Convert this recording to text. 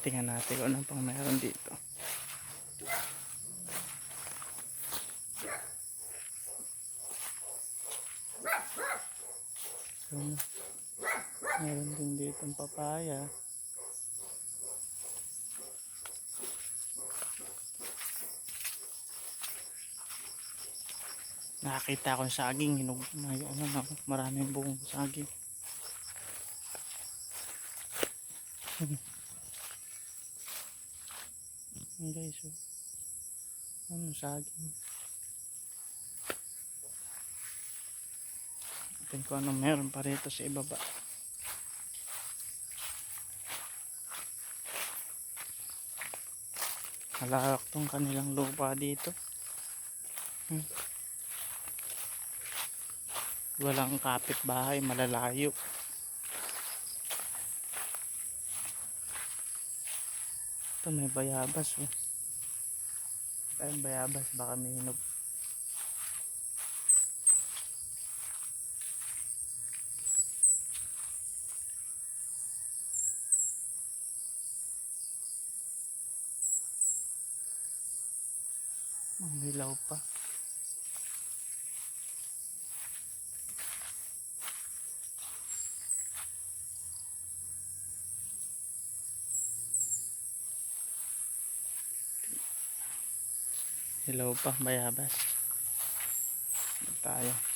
Tingnan natin kung ano pang meron dito. So, meron din dito ang papaya. Nakakita ko sa saging, may ano na, maraming buong saging. Ayan guys, oh. Ano saging? Tingnan ko ano meron pa rito sa ibaba. Malawak tong kanilang lupa dito. Walang kapitbahay, malalayo. Ito may bayabas, oh. Ay, bayabas, baka may hinog. Ang hilaw pa. Hilaw pa, bayabas. Tayo.